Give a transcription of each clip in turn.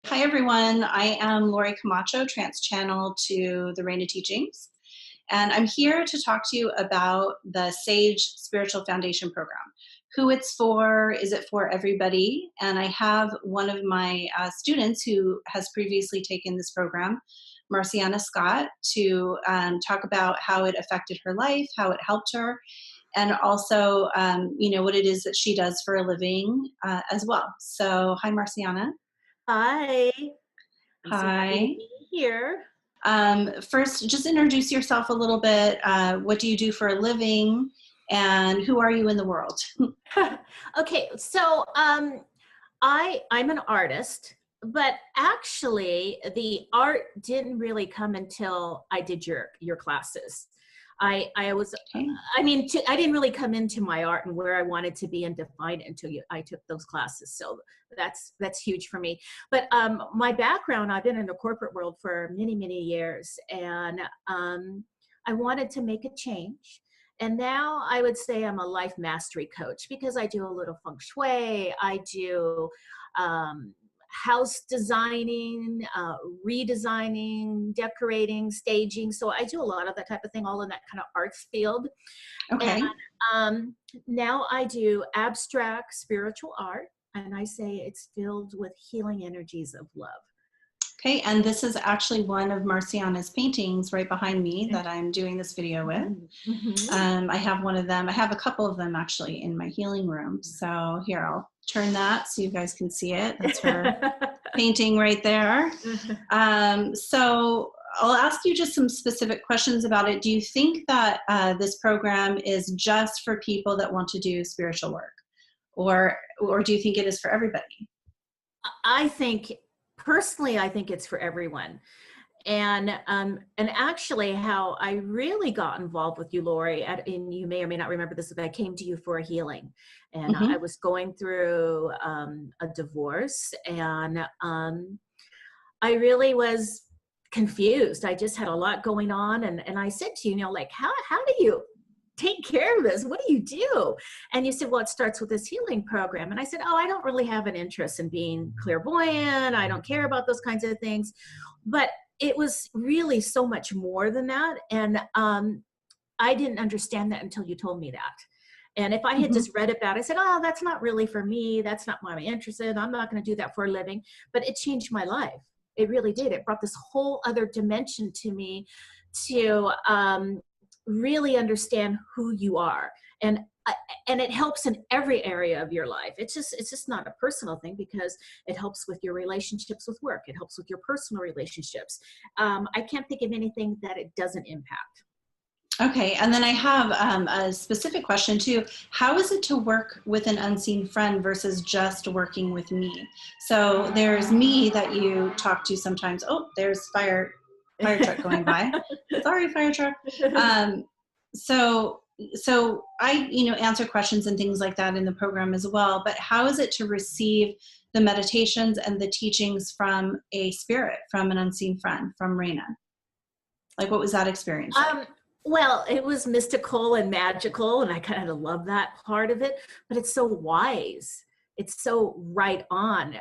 Hi, everyone. I am Lori Camacho, trans channel to the Reign of Teachings. And I'm here to talk to you about the SAGE Spiritual Foundation Program. Who it's for, is it for everybody? And I have one of my students who has previously taken this program, Marciana Scott, to talk about how it affected her life, how it helped her, and also, what it is that she does for a living as well. So, hi, Marciana. Hi, I'm so happy to Hi. be here. First, just introduce yourself a little bit. What do you do for a living, and who are you in the world? Okay, so I'm an artist, but actually the art didn't really come until I did your classes. I was Okay. I didn't really come into my art and where I wanted to be and define it until I took those classes. So that's huge for me. But my background, I've been in the corporate world for many years, and I wanted to make a change. And now I would say I'm a life mastery coach because I do a little feng shui. I do house designing, redesigning, decorating, staging. So I do a lot of that type of thing, all in that kind of arts field. Okay. And now I do abstract spiritual art, and I say it's filled with healing energies of love. Okay. And this is actually one of Marciana's paintings right behind me that I'm doing this video with. Mm-hmm. I have one of them. I have a couple of them actually in my healing room. So here, I'll turn that so you guys can see it. That's her painting right there. So I'll ask you just some specific questions about it. Do you think that this program is just for people that want to do spiritual work, or do you think it is for everybody? Personally, I think it's for everyone. And actually, how I really got involved with you, Lori, and you may or may not remember this, but I came to you for a healing, and I Mm-hmm. was going through a divorce, and I really was confused. I just had a lot going on, and I said to you, like, how do you take care of this? What do you do? And you said, well, it starts with this healing program. And I said, oh, I don't really have an interest in being clairvoyant. I don't care about those kinds of things. But it was really so much more than that. And I didn't understand that until you told me that. And if I had Mm-hmm. just read about it, I said, oh, that's not really for me. That's not what I'm interested in. I'm not going to do that for a living. But it changed my life. It really did. It brought this whole other dimension to me to really understand who you are. And it helps in every area of your life. It's just not a personal thing, because it helps with your relationships with work. It helps with your personal relationships. I can't think of anything that it doesn't impact. Okay, and then I have a specific question too. How is it to work with an unseen friend versus just working with me? So there's me that you talk to sometimes. Oh, there's fire truck going by. Sorry, fire truck. So I answer questions and things like that in the program as well. But how is it to receive the meditations and the teachings from a spirit, from an unseen friend, from Reina? Like, what was that experience like? Well, it was mystical and magical, and I kind of love that part of it, but it's so wise. It's so right on.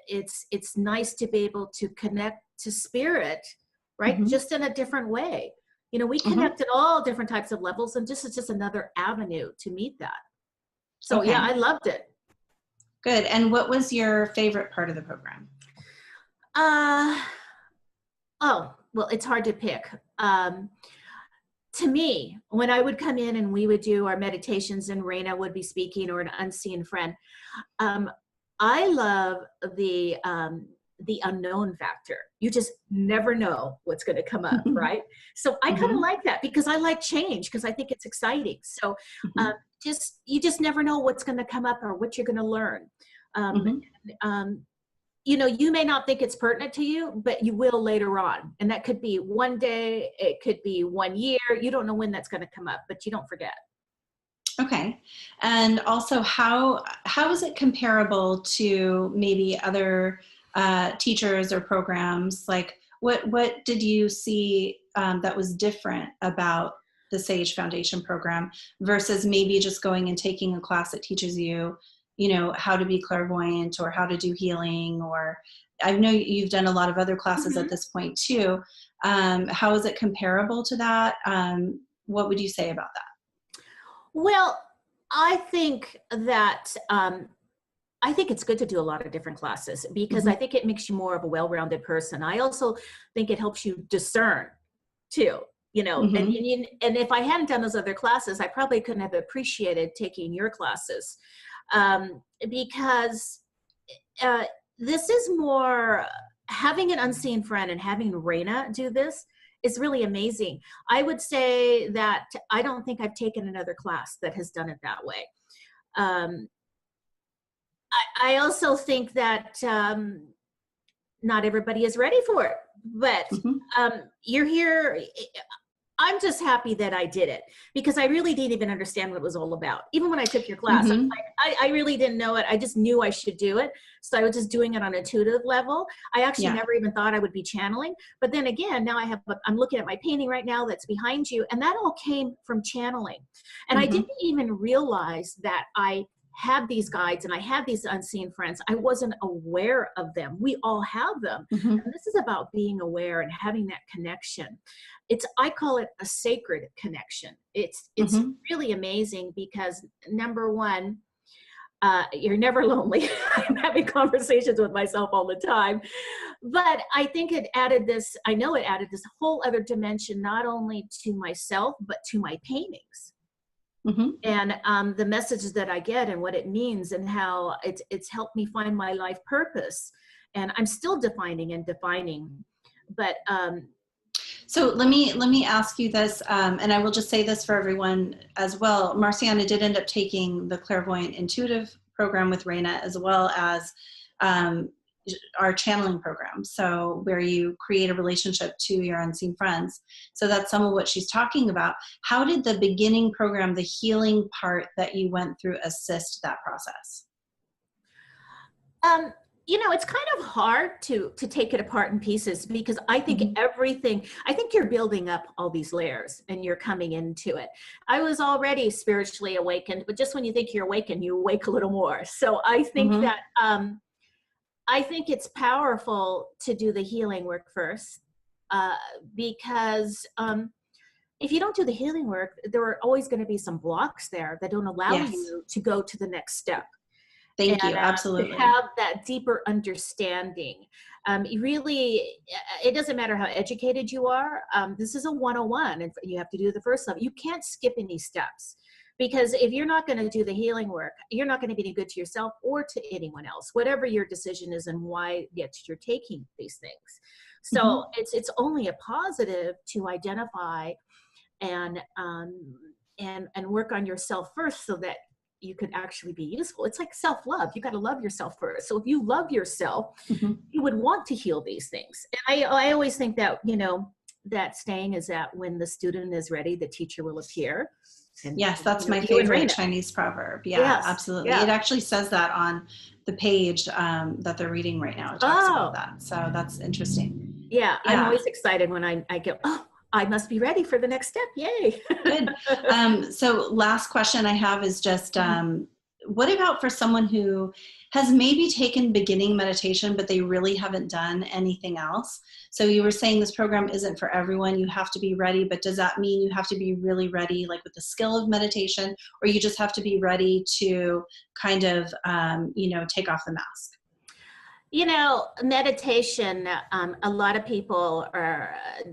It's nice to be able to connect to spirit, right? Mm-hmm. Just in a different way. We Mm-hmm. connect at all different types of levels, and this is just another avenue to meet that. So yeah, Okay. I loved it. Good. And what was your favorite part of the program? Uh, oh, well, it's hard to pick. To me, when I would come in and we would do our meditations and Reina would be speaking, or an unseen friend, I love the unknown factor. You just never know what's going to come up, right? So I kind of Mm-hmm. like that, because I like change, because I think it's exciting. So Mm-hmm. you just never know what's going to come up or what you're going to learn. Um, Mm-hmm. um, you may not think it's pertinent to you, but you will later on. And that could be one day, it could be 1 year. You don't know when that's going to come up, but you don't forget. Okay. And also, how is it comparable to maybe other teachers or programs? Like, what did you see that was different about the Sage Foundation program versus maybe just going and taking a class that teaches you, how to be clairvoyant or how to do healing, or I know you've done a lot of other classes Mhm. at this point too. How is it comparable to that? What would you say about that? Well, I think that I think it's good to do a lot of different classes because I Hmm. think it makes you more of a well-rounded person. I also think it helps you discern too, Hmm. and if I hadn't done those other classes, I probably couldn't have appreciated taking your classes, because uh, this is more having an unseen friend, and having Raina do this is really amazing. I would say that I don't think I've taken another class that has done it that way. Um, I also think that not everybody is ready for it, but Hmm. you're here. I'm just happy that I did it because I really didn't even understand what it was all about. Even when I took your class, I was Hmm. like, I really didn't know it. I just knew I should do it. So I was just doing it on an intuitive level. I actually Yeah. never even thought I would be channeling. But then again, now I'm looking at my painting right now that's behind you, and that all came from channeling. And I didn't Hmm. even realize that I had these guides and I had these unseen friends. I wasn't aware of them. We all have them. Hmm. And this is about being aware and having that connection. I call it a sacred connection. It's Hmm. really amazing because number one, you're never lonely. I'm having conversations with myself all the time. But I think I know it added this whole other dimension, not only to myself, but to my paintings. Hmm. And the messages that I get and what it means and how it's helped me find my life purpose. And I'm still defining. But So let me ask you this, and I will just say this for everyone as well. Marciana did end up taking the clairvoyant intuitive program with Raina, as well as um, our channeling program. So where you create a relationship to your unseen friends. So that's some of what she's talking about. How did the beginning program, the healing part that you went through, assist that process? Um, it's kind of hard to take it apart in pieces because I think Hmm. I think you're building up all these layers and you're coming into it. I was already spiritually awakened, but just when you think you're awakened, you awake a little more. So Hmm. I think it's powerful to do the healing work first, uh, because if you don't do the healing work, there are always going to be some blocks there that don't allow Yes. you to go to the next step Thank and you. to Absolutely. have that deeper understanding. You really, it doesn't matter how educated you are. This is a 101, and you have to do the first level. You can't skip any steps because if you're not going to do the healing work, you're not going to be any good to yourself or to anyone else, whatever your decision is and why yet you're taking these things. So Hmm. it's only a positive to identify and and work on yourself first so that you could actually be useful. It's like self-love. You got to love yourself first. So if you love yourself, Hmm. you would want to heal these things. And I always think that, that saying is that when the student is ready, the teacher will appear. And, Yes, that's my you and favorite Raina. Chinese proverb. Yeah, Yes. absolutely. Yeah. It actually says that on the page that they're reading right now. It talks about Oh, that. So that's interesting. yeah. I'm Yeah, always excited when I go, oh, I must be ready for the next step. Yay. good. So last question I have is just what about for someone who has maybe taken beginning meditation, but they really haven't done anything else? So you were saying this program isn't for everyone. You have to be ready, but does that mean you have to be really ready, like with the skill of meditation, or you just have to be ready to kind of, take off the mask? Meditation, a lot of people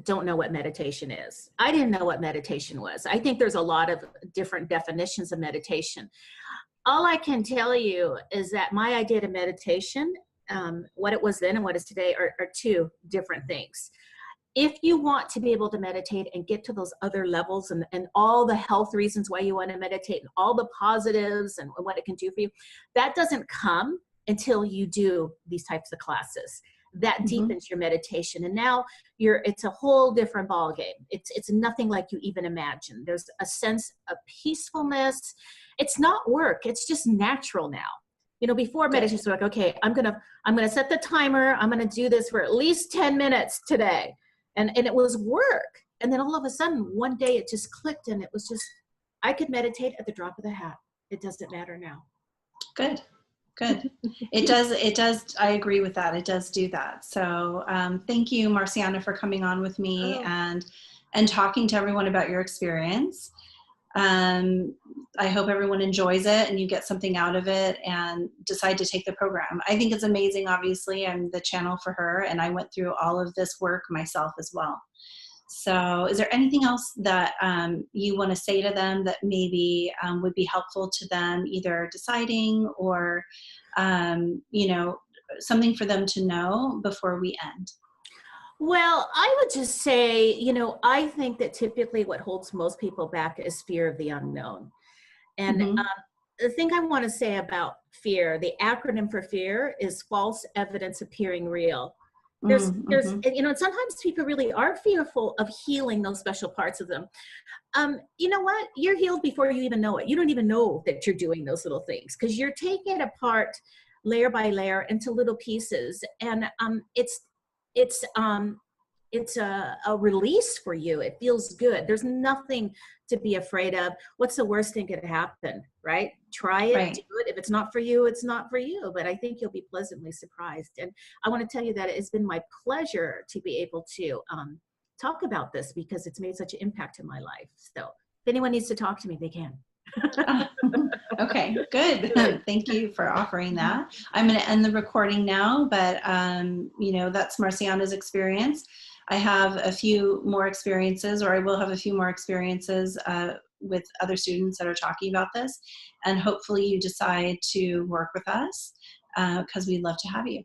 don't know what meditation is. I didn't know what meditation was. I think there's a lot of different definitions of meditation. All I can tell you is that my idea of meditation, what it was then and what is today, are two different things. If you want to be able to meditate and get to those other levels and all the health reasons why you want to meditate and all the positives and what it can do for you, that doesn't come until you do these types of classes. That Hmm. deepens your meditation. And now it's a whole different ballgame. It's nothing like you even imagine. There's a sense of peacefulness. It's not work. It's just natural now. Before Good. meditation, so like, okay, I'm gonna set the timer. I'm gonna do this for at least 10 minutes today, and it was work. And then all of a sudden one day it just clicked, and it was just I could meditate at the drop of the hat. It doesn't matter now. Good. Good. It does. I agree with that. It does do that. So thank you, Marciana, for coming on with me Oh, and talking to everyone about your experience. Um, I hope everyone enjoys it and you get something out of it and decide to take the program. I think it's amazing. Obviously, I'm the channel for her, and I went through all of this work myself as well. So, is there anything else that you want to say to them that maybe would be helpful to them, either deciding or, you know, something for them to know before we end? well, I would just say, I think that typically what holds most people back is fear of the unknown. And Hmm. the thing I want to say about fear, the acronym for fear is false evidence appearing real. Mm-hmm. And sometimes people really are fearful of healing those special parts of them. You know what? You're healed before you even know it. You don't even know that you're doing those little things because you're taking it apart layer by layer into little pieces. And it's, it's a release for you. It feels good. There's nothing to be afraid of. What's the worst thing that could happen, right? Try it, do Right. it. If it's not for you, it's not for you. But I think you'll be pleasantly surprised. And I want to tell you that it's been my pleasure to be able to talk about this because it's made such an impact in my life. So if anyone needs to talk to me, they can. Ah, okay, good. Good. Thank you for offering that. I'm going to end the recording now, but that's Marciana's experience. I have a few more experiences, or I will have a few more experiences with other students that are talking about this, and hopefully you decide to work with us because we'd love to have you.